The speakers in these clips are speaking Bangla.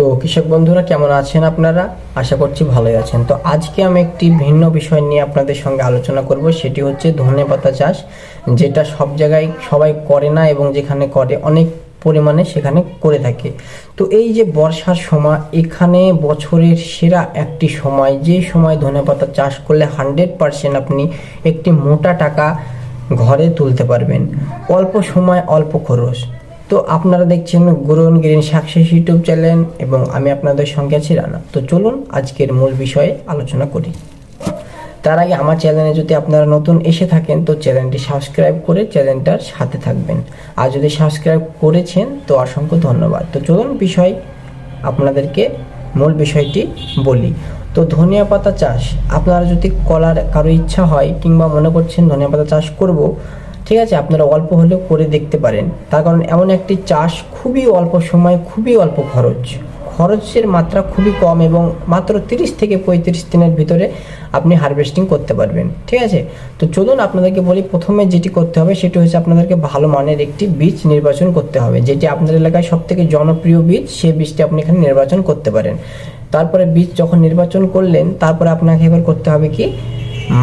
তো কৃষক বন্ধুরা কেমন আছেন আপনারা? আশা করছি ভালোই আছেন। তো আজকে আমি একটি ভিন্ন বিষয় নিয়ে আপনাদের সঙ্গে আলোচনা করব, সেটি হচ্ছে ধনেপাতা চাষ, যেটা সব জায়গায় সবাই করে না এবং যেখানে করে অনেক পরিমাণে সেখানে করে থাকে। তো এই যে বর্ষার সময়, এখানে বছরের সেরা একটি সময়, যে সময় ধনেপাতা চাষ করলে 100% আপনি একটি মোটা টাকা ঘরে তুলতে পারবেন, অল্প সময় অল্প খরচ। তো আপনারা দেখছেন grown green success YouTube channel এবং আমি আপনাদের সঙ্গে আছি রানা। তো চলুন আজকের মূল বিষয়ে আলোচনা করি। তার আগে আমার চ্যানেলে যদি আপনারা নতুন এসে থাকেন তো চ্যানেলটি সাবস্ক্রাইব করে চ্যানেলটার সাথে থাকবেন, আর যদি সাবস্ক্রাইব করেছেন তো অসংখ্য ধন্যবাদ। তো চলুন আপনাদেরকে মূল বিষয়টি বলি। তো ধনিয়া পাতা চাষ আপনারা যদি করার কারো ইচ্ছা হয় কিংবা মনে করছেন ধনিয়া পাতা চাষ করব, ঠিক আছে, আপনারা অল্প হলেও করে দেখতে পারেন। তার কারণ এমন একটি চাষ খুবই অল্প সময়, খুবই অল্প খরচের মাত্রা খুবই কম এবং মাত্র 30 থেকে 35 দিনের ভিতরে আপনি হারভেস্টিং করতে পারবেন, ঠিক আছে। তো চলুন আপনাদেরকে বলি, প্রথমে যেটি করতে হবে সেটি হচ্ছে আপনাদেরকে ভালো মানের একটি বীজ নির্বাচন করতে হবে, যেটি আপনার এলাকায় সব থেকে জনপ্রিয় বীজ, সেই বীজটি আপনি এখানে নির্বাচন করতে পারেন। তারপরে বীজ যখন নির্বাচন করলেন, তারপরে আপনাকে এবার করতে হবে কি,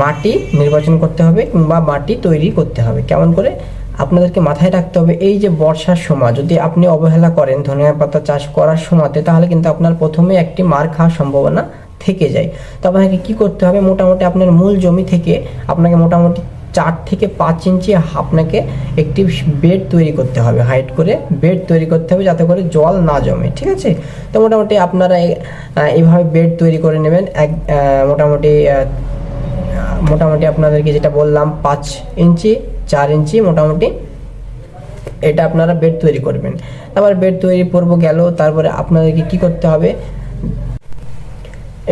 মাটি নির্বাচন করতে হবে কিংবা মাটি তৈরি করতে হবে। কেমন করে? আপনাদেরকে মাথায় রাখতে হবে, এই যে বর্ষার সময় যদি আপনি অবহেলা করেন ধনিয়া পাতা চাষ করার সময়তে, তাহলে কিন্তু আপনার প্রথমে একটি মার খাওয়ার সম্ভাবনা থেকে যায়। তো আপনাকে কি করতে হবে, মোটামুটি আপনার মূল জমি থেকে আপনাকে মোটামুটি 4 থেকে 5 ইঞ্চি আপনাকে একটি বেড তৈরি করতে হবে, হাইট করে বেড তৈরি করতে হবে যাতে করে জল না জমে, ঠিক আছে। তো মোটামুটি আপনারা এইভাবে বেড তৈরি করে নেবেন। মোটামুটি আপনাদেরকে যেটা বললাম 5 ইঞ্চি 4 ইঞ্চি মোটামুটি এটা আপনারা বেড তৈরি করবেন। তারপর বেড তৈরি পর্ব গেল, তারপরে আপনাদেরকে কি করতে হবে,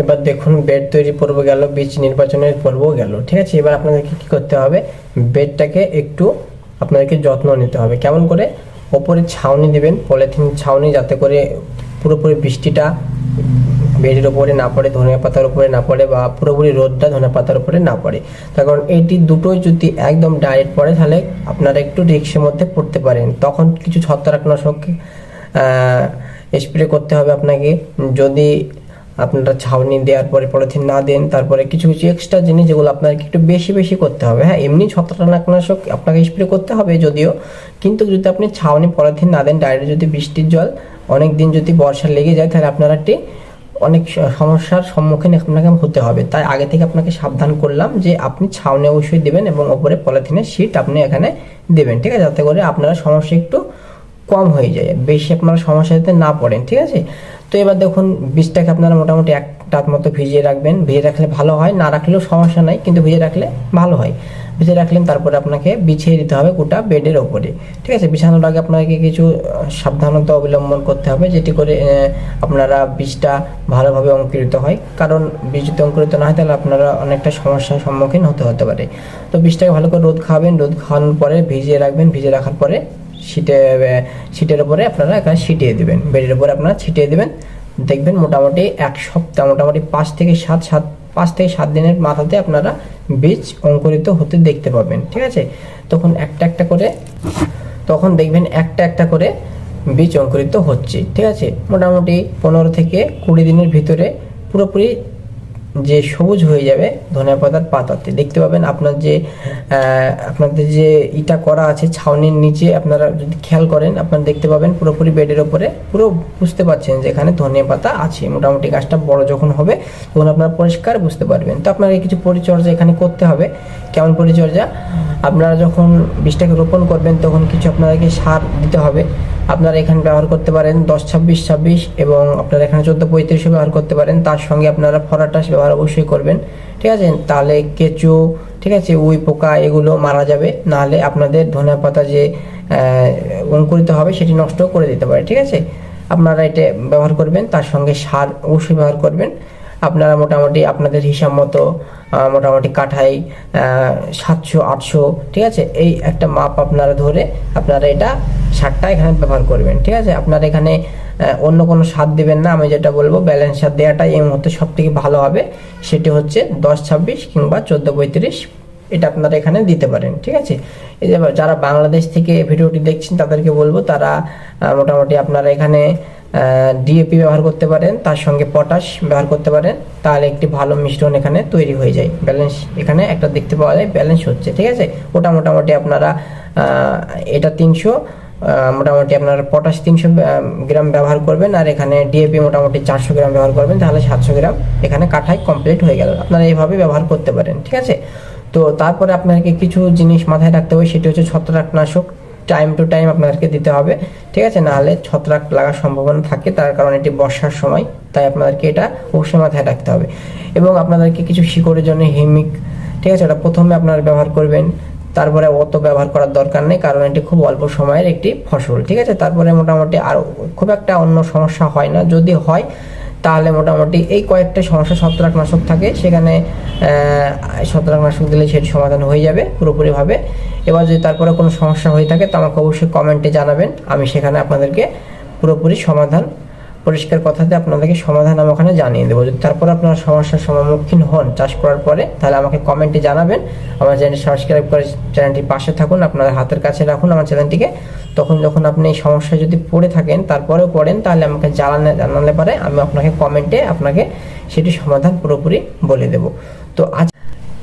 এবার দেখুন বেড তৈরি পর্ব গেল, বীজ নির্বাচনের পর্ব গেল, ঠিক আছে। এবার আপনাদেরকে কি করতে হবে, বেডটাকে একটু আপনাদেরকে যত্ন নিতে হবে। কেমন করে? ওপরে ছাউনি দিবেন, পলিথিন ছাউনি, যাতে করে পুরোপুরি বৃষ্টিটা বেডের উপরে না পড়ে, ধনিয়া পাতার উপরে না পড়ে, বা পুরোপুরি রোদটা ধনিয়া পাতার উপরে না পড়ে। তার কারণ এইটি দুটোই যদি একদম ডাইরেক্ট পড়ে তাহলে আপনারা একটু রিস্কের মধ্যে পড়তে পারেন। তখন কিছু ছত্রাকনাশক স্প্রে করতে হবে আপনাকে। যদি আপনারা ছাউনি দেওয়ার পরে পলিথিন না দেন, তারপরে কিছু কিছু এক্সট্রা জিনিস যেগুলো আপনাকে একটু বেশি বেশি করতে হবে। হ্যাঁ, এমনি ছত্রাকনাশক আপনাকে স্প্রে করতে হবে যদিও, কিন্তু যদি আপনি ছাউনি পলিথিন না দেন, ডাইরেক্ট যদি বৃষ্টির জল অনেক দিন যদি বর্ষা লেগে যায়, তাহলে আপনারা অনেক সমস্যার সম্মুখীন আপনাকে হতে হবে। তাই আগে থেকে আপনাকে সাবধান করলাম যে আপনি ছাউনি অবশ্যই দেবেন এবং ওপরে পলিথিনের শীট আপনি এখানে দেবেন, ঠিক আছে, যাতে করে আপনারা সমস্যা একটু কম হয়ে যায়, বেশি আপনারা সমস্যা যাতে না পড়েন, ঠিক আছে। তো এবার দেখুন বীজটাকে আপনারা মোটামুটি 1 রাত মতো ভিজিয়ে রাখবেন। ভিজিয়ে রাখলে ভালো হয়, না রাখলেও সমস্যা নাই, কিন্তু ভিজিয়ে রাখলে ভালো হয়। ভিজিয়ে রাখলেন, তারপরে আপনাকে বিছিয়ে দিতে হবে গোটা বেডের ওপরে, ঠিক আছে। বিছানোর আগে আপনাকে কিছু সাবধানতা অবলম্বন করতে হবে, যেটি করে আপনারা বীজটা ভালোভাবে অঙ্কুরিত হয়। কারণ বীজ যদি অঙ্কুরিত না হয় তাহলে আপনারা অনেকটা সমস্যার সম্মুখীন হতে পারে। তো বীজটাকে ভালো করে রোদ খাওয়াবেন, রোদ খাওয়ানোর পরে ভিজিয়ে রাখবেন। ভিজিয়ে রাখার পরে শীটের উপরে আপনারা এখানে ছিটিয়ে দেবেন, বেডের উপরে আপনারা ছিটিয়ে দেবেন। দেখবেন মোটামুটি 1 সপ্তাহ, মোটামুটি 5 থেকে 7 দিনের মাথাতে আপনারা বীজ অঙ্কুরিত হতে দেখতে পাবেন, ঠিক আছে। তখন দেখবেন একটা একটা করে বীজ অঙ্কুরিত হচ্ছে, ঠিক আছে। মোটামুটি 15 থেকে 20 দিনের ভিতরে পুরোপুরি যে সবুজ হয়ে যাবে ধনিয়া পাতার পাতাতে দেখতে পাবেন। আপনাদের যে ইটা করা আছে ছাউনির নিচে, আপনারা যদি খেয়াল করেন আপনারা দেখতে পাবেন পুরোপুরি বেডের ওপরে পুরো বুঝতে পারছেন যে এখানে ধনিয়া পাতা আছে। মোটামুটি গাছটা বড় যখন হবে তখন আপনারা পরিষ্কার বুঝতে পারবেন। তো আপনারা কিছু পরিচর্যা এখানে করতে হবে। কেমন পরিচর্যা? আপনারা যখন বীজটাকে রোপণ করবেন তখন কিছু আপনাদেরকে সার দিতে হবে। আপনারা এখানে ব্যবহার করতে পারেন 10-26-26 এবং আপনারা এখানে 14-35 ব্যবহার করতে পারেন। তার সঙ্গে আপনারা ফরাটাস ব্যবহার অবশ্যই করবেন, ঠিক আছে। তাহলে কেঁচো, ঠিক আছে, উই পোকা এগুলো মারা যাবে, নাহলে আপনাদের ধনিয়া পাতা যে অঙ্কুরিত হবে সেটি নষ্ট করে দিতে পারে, ঠিক আছে। আপনারা এটা ব্যবহার করবেন, তার সঙ্গে সার অবশ্যই ব্যবহার করবেন। আপনারা মোটামুটি আপনাদের হিসাব মতো মোটামুটি কাঠায় 700-800, ঠিক আছে, এই একটা মাপ আপনারা ধরে আপনারা এটা সারটা এখানে ব্যবহার করবেন, ঠিক আছে। আপনারা এখানে অন্য কোনো সার দেবেন না। আমি যেটা বলবো ব্যালেন্স সার দেওয়াটাই এই মুহূর্তে সব থেকে ভালো হবে। সেটি হচ্ছে 10-26 কিংবা 14-35, এটা আপনারা এখানে দিতে পারেন, ঠিক আছে। এই যে যারা বাংলাদেশ থেকে ভিডিওটি দেখছেন তাদেরকে বলবো, তারা মোটামুটি আপনারা এখানে ডিএপি ব্যবহার করতে পারেন, তার সঙ্গে পটাশ ব্যবহার করতে পারেন, তাহলে একটি ভালো মিশ্রণ এখানে তৈরি হয়ে যায়। ব্যালেন্স এখানে একটা দেখতে পাওয়া যায়, ব্যালেন্স হচ্ছে, ঠিক আছে। ওটা মোটামুটি আপনারা এটা 300, মোটামুটি আপনার পটাশ 300 গ্রাম ব্যবহার করবেন, আর এখানে ডিএপি মোটামুটি 400 গ্রাম ব্যবহার করবেন, তাহলে 700 গ্রাম এখানে কাঠায় কমপ্লিট হয়ে গেল। আপনারা এইভাবে ব্যবহার করতে পারেন, ঠিক আছে। তো তারপরে আপনাকে কিছু জিনিস মাথায় রাখতে হবে, সেটি হচ্ছে ছত্রাকনাশক টাইম টু টাইম আপনাদেরকে দিতে হবে, ঠিক আছে। নাহলে ছত্রাক লাগার সম্ভাবনা থাকে, তার কারণ এটি বর্ষার সময়, তাই আপনাদেরকে এটা অবশ্যই মাথায় রাখতে হবে। এবং আপনাদেরকে কিছু শিকড়ের জন্য হিমিক, ঠিক আছে, ওটা প্রথমে আপনারা ব্যবহার করবেন, তারপরে অত ব্যবহার করার দরকার নেই, কারণ এটি খুব অল্প সময়ের একটি ফসল, ঠিক আছে। তারপরে মোটামুটি আর খুব একটা অন্য সমস্যা হয় না, যদি হয় তাহলে মোটামুটি এই কয়েকটা সমস্যা ছত্রাকনাশক থাকে, সেখানে ছত্রাকনাশক দিলে সেটি সমাধান হয়ে যাবে পুরোপুরিভাবে। এবার যদি তারপরে কোনো সমস্যা হয়ে থাকে তো আমাকে অবশ্যই কমেন্টে জানাবেন, আমি সেখানে আপনাদেরকে পুরোপুরি সমাধান, পরিষ্কার কথাতে আপনাদেরকে সমাধান আমি ওখানে জানিয়ে দেবো। যদি তারপরে আপনারা সমস্যার সম্মুখীন হন চাষ করার পরে, তাহলে আমাকে কমেন্টে জানাবেন। আমার চ্যানেলটি সাবস্ক্রাইব করে চ্যানেলটির পাশে থাকুন, আপনাদের হাতের কাছে রাখুন আমার চ্যানেলটিকে। তখন যখন আপনি এই সমস্যায় যদি পড়ে থাকেন, তারপরেও পড়েন, তাহলে আমাকে জানালে পারে আমি আপনাকে কমেন্টে আপনাকে সেটি সমাধান পুরোপুরি বলে দেবো। তো আজ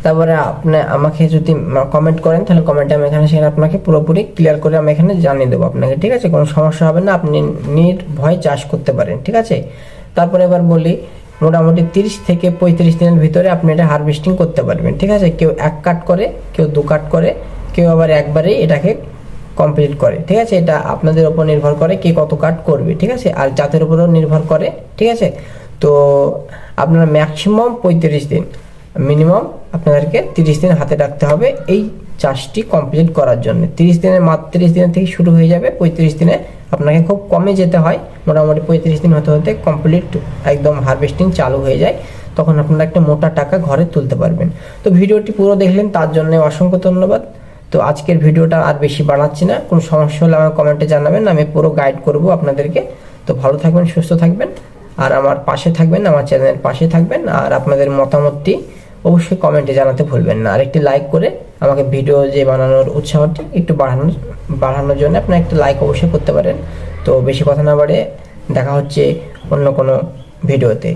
তারপরে আপনি আমাকে যদি কমেন্ট করেন, তাহলে কমেন্টে আমি এখানে সেখানে আপনাকে পুরোপুরি ক্লিয়ার করে আমি এখানে জানিয়ে দেবো আপনাকে, ঠিক আছে। কোনো সমস্যা হবে না, আপনি নির্ভয়ে চাষ করতে পারেন, ঠিক আছে। তারপরে এবার বলি, মোটামুটি 30 থেকে 35 দিনের ভিতরে আপনি এটা হারভেস্টিং করতে পারবেন, ঠিক আছে। কেউ 1 কাট করে, কেউ 2 কাট করে, কেউ আবার একবারেই এটাকে কমপ্লিট করে, ঠিক আছে। এটা আপনাদের উপর নির্ভর করে কে কত কাট করবে, ঠিক আছে, আর জাতের উপরেও নির্ভর করে, ঠিক আছে। তো আপনারা ম্যাক্সিমাম 35 দিন, মিনিমাম আপনাদেরকে 30 দিন হাতে রাখতে হবে এই চাষটি কমপ্লিট করার জন্য। 30 দিনের মাত্র 30 দিনের থেকে শুরু হয়ে যাবে, 35 দিনে আপনাকে খুব কমে যেতে হয়, মোটামুটি 35 দিন হতে হতে কমপ্লিট একদম হারভেস্টিং চালু হয়ে যায়, তখন আপনারা একটা মোটা টাকা ঘরে তুলতে পারবেন। তো ভিডিওটি পুরো দেখলেন, তার জন্য অসংখ্য ধন্যবাদ। তো আজকের ভিডিওটা আর বেশি বাড়াচ্ছি না, কোনো সমস্যা হলে আমার কমেন্টে জানাবেন, আমি পুরো গাইড করব আপনাদেরকে। তো ভালো থাকবেন, সুস্থ থাকবেন, আর আমার পাশে থাকবেন, আমার চ্যানেলের পাশে থাকবেন, আর আপনাদের মতামতটি অবশ্যই কমেন্টে জানাতে ভুলবেন না। আর একটি লাইক করে আমাকে ভিডিও যে বানানোর উৎসাহটি একটু বাড়ানোর জন্য আপনারা একটা লাইক অবশ্যই করতে পারেন। তো বেশি কথা না বাড়ে দেখা হচ্ছে অন্য কোনো ভিডিওতে।